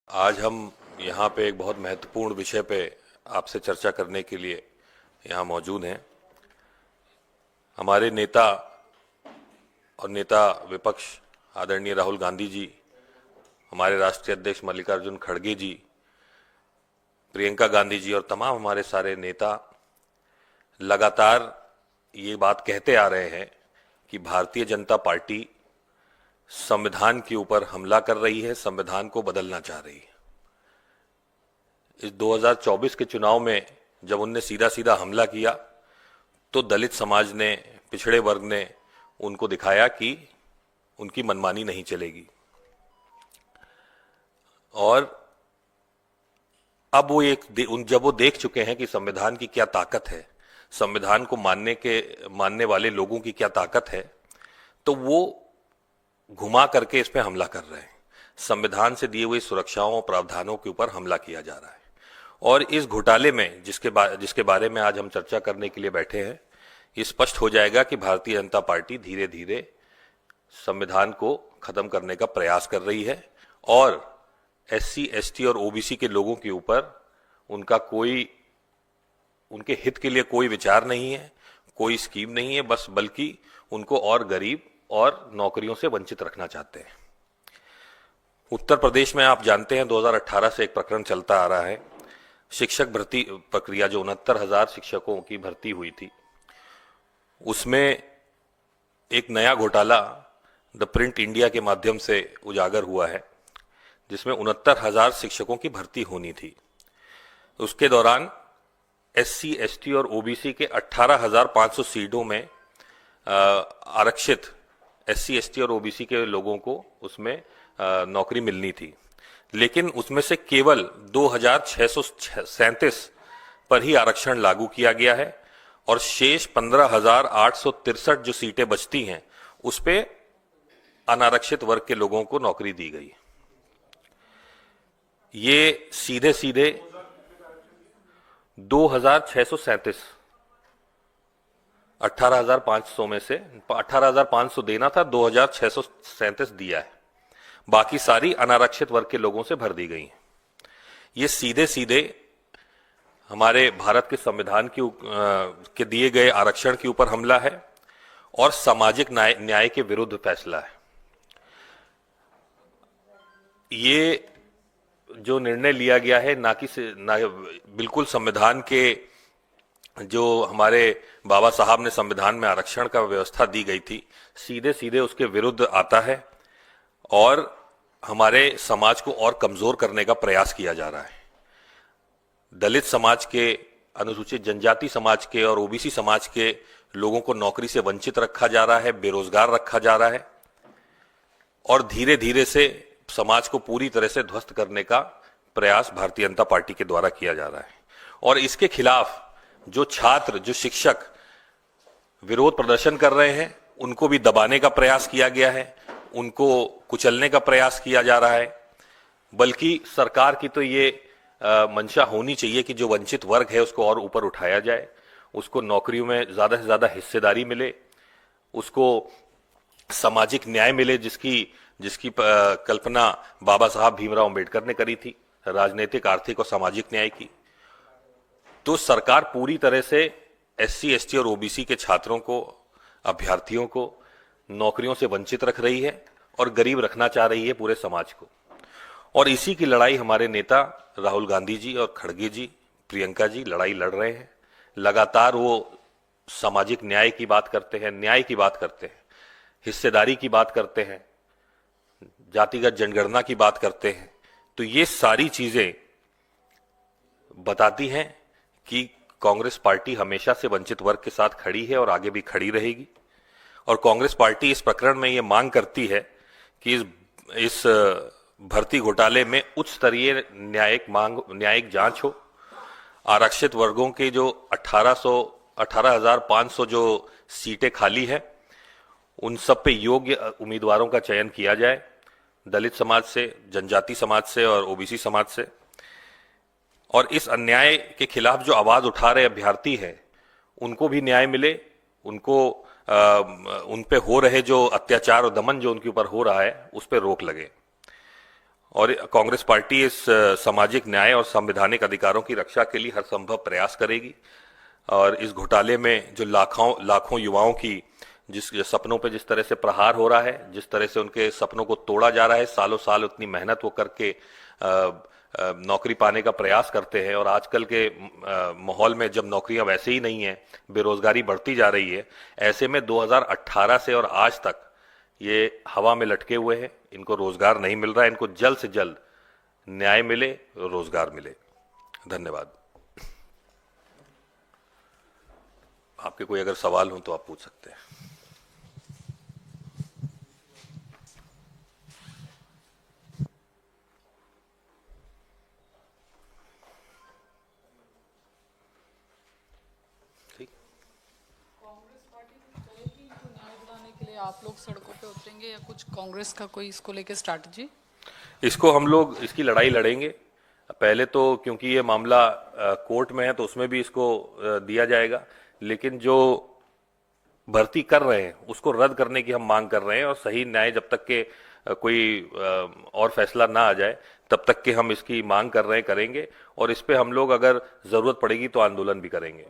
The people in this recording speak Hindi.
आज हम यहाँ पे एक बहुत महत्वपूर्ण विषय पे आपसे चर्चा करने के लिए यहाँ मौजूद हैं। हमारे नेता और नेता विपक्ष आदरणीय राहुल गांधी जी, हमारे राष्ट्रीय अध्यक्ष मल्लिकार्जुन खड़गे जी, प्रियंका गांधी जी और तमाम हमारे सारे नेता लगातार ये बात कहते आ रहे हैं कि भारतीय जनता पार्टी संविधान के ऊपर हमला कर रही है, संविधान को बदलना चाह रही है। इस 2024 के चुनाव में जब उनने सीधा सीधा हमला किया तो दलित समाज ने, पिछड़े वर्ग ने उनको दिखाया कि उनकी मनमानी नहीं चलेगी। और अब वो जब वो देख चुके हैं कि संविधान की क्या ताकत है, संविधान को मानने वाले लोगों की क्या ताकत है, तो वो घुमा करके इस पे हमला कर रहे हैं। संविधान से दिए हुए सुरक्षाओं और प्रावधानों के ऊपर हमला किया जा रहा है। और इस घोटाले में जिसके बारे में आज हम चर्चा करने के लिए बैठे हैं, ये स्पष्ट हो जाएगा कि भारतीय जनता पार्टी धीरे धीरे संविधान को खत्म करने का प्रयास कर रही है और एससी, एसटी और ओबीसी के लोगों के ऊपर उनके हित के लिए कोई विचार नहीं है, कोई स्कीम नहीं है, बल्कि उनको और गरीब और नौकरियों से वंचित रखना चाहते हैं। उत्तर प्रदेश में आप जानते हैं 2018 से एक प्रकरण चलता आ रहा है। शिक्षक भर्ती प्रक्रिया, जो 69,000 शिक्षकों की भर्ती हुई थी, उसमें एक नया घोटाला द प्रिंट इंडिया के माध्यम से उजागर हुआ है, जिसमें 69,000 शिक्षकों की भर्ती होनी थी। उसके दौरान एससी, एसटी और ओबीसी के 18,500 सीटों में आरक्षित एससी, एसटी और ओबीसी के लोगों को उसमें नौकरी मिलनी थी, लेकिन उसमें से केवल 2,637 पर ही आरक्षण लागू किया गया है और शेष 15,863 जो सीटें बचती हैं उस पे अनारक्षित वर्ग के लोगों को नौकरी दी गई। ये सीधे सीधे 2,637, 18,500 में से 18,500 देना था, 2,637 दिया है, बाकी सारी अनारक्षित वर्ग के लोगों से भर दी गई हैं। ये सीधे सीधे हमारे भारत के संविधान के दिए गए आरक्षण के ऊपर हमला है और सामाजिक न्याय के विरुद्ध फैसला है। ये जो निर्णय लिया गया है बिल्कुल संविधान के, जो हमारे बाबा साहब ने संविधान में आरक्षण का व्यवस्था दी गई थी, सीधे सीधे उसके विरुद्ध आता है और हमारे समाज को और कमजोर करने का प्रयास किया जा रहा है। दलित समाज के, अनुसूचित जनजाति समाज के और ओबीसी समाज के लोगों को नौकरी से वंचित रखा जा रहा है, बेरोजगार रखा जा रहा है और धीरे धीरे से समाज को पूरी तरह से ध्वस्त करने का प्रयास भारतीय जनता पार्टी के द्वारा किया जा रहा है। और इसके खिलाफ जो छात्र, जो शिक्षक विरोध प्रदर्शन कर रहे हैं, उनको भी दबाने का प्रयास किया गया है, उनको कुचलने का प्रयास किया जा रहा है। बल्कि सरकार की तो ये मंशा होनी चाहिए कि जो वंचित वर्ग है उसको और ऊपर उठाया जाए, उसको नौकरियों में ज्यादा से ज्यादा हिस्सेदारी मिले, उसको सामाजिक न्याय मिले, जिसकी कल्पना बाबा साहब भीमराव अंबेडकर ने करी थी, राजनीतिक, आर्थिक और सामाजिक न्याय की। तो सरकार पूरी तरह से एससी, एसटी और ओबीसी के छात्रों को, अभ्यर्थियों को नौकरियों से वंचित रख रही है और गरीब रखना चाह रही है पूरे समाज को। और इसी की लड़ाई हमारे नेता राहुल गांधी जी और खड़गे जी, प्रियंका जी लड़ाई लड़ रहे हैं। लगातार वो सामाजिक न्याय की बात करते हैं, न्याय की बात करते हैं, हिस्सेदारी की बात करते हैं, जातिगत जनगणना की बात करते हैं। तो ये सारी चीजें बताती हैं कि कांग्रेस पार्टी हमेशा से वंचित वर्ग के साथ खड़ी है और आगे भी खड़ी रहेगी। और कांग्रेस पार्टी इस प्रकरण में ये मांग करती है कि इस भर्ती घोटाले में उच्च स्तरीय न्यायिक जांच हो। आरक्षित वर्गों के जो 18,500 जो सीटें खाली है, उन सब पे योग्य उम्मीदवारों का चयन किया जाए, दलित समाज से, जनजाति समाज से और ओबीसी समाज से। और इस अन्याय के खिलाफ जो आवाज उठा रहे अभ्यर्थी हैं, उनको भी न्याय मिले, उनको उन पे हो रहे जो अत्याचार और दमन जो उनके ऊपर हो रहा है उस पर रोक लगे। और कांग्रेस पार्टी इस सामाजिक न्याय और संवैधानिक अधिकारों की रक्षा के लिए हर संभव प्रयास करेगी। और इस घोटाले में जो लाखों लाखों युवाओं की जिस सपनों पे जिस तरह से प्रहार हो रहा है, जिस तरह से उनके सपनों को तोड़ा जा रहा है, सालों साल उतनी मेहनत वो करके नौकरी पाने का प्रयास करते हैं, और आजकल के माहौल में जब नौकरियां वैसे ही नहीं है, बेरोजगारी बढ़ती जा रही है, ऐसे में 2018 से और आज तक ये हवा में लटके हुए हैं, इनको रोजगार नहीं मिल रहा है। इनको जल्द से जल्द न्याय मिले, रोजगार मिले। धन्यवाद। आपके कोई अगर सवाल हो तो आप पूछ सकते हैं। ठीक। कांग्रेस पार्टी कुछ करेगी इनको न्याय दिलाने के लिए? आप लोग सड़कों पे उतरेंगे या कुछ कांग्रेस का कोई इसको लेके स्ट्रैटेजी? इसको हम लोग इसकी लड़ाई लड़ेंगे। पहले तो क्योंकि ये मामला कोर्ट में है तो उसमें भी इसको दिया जाएगा, लेकिन जो भर्ती कर रहे हैं उसको रद्द करने की हम मांग कर रहे हैं, और सही न्याय जब तक के कोई और फैसला ना आ जाए तब तक के हम इसकी मांग कर रहे हैं, करेंगे। और इस पे हम लोग अगर जरूरत पड़ेगी तो आंदोलन भी करेंगे।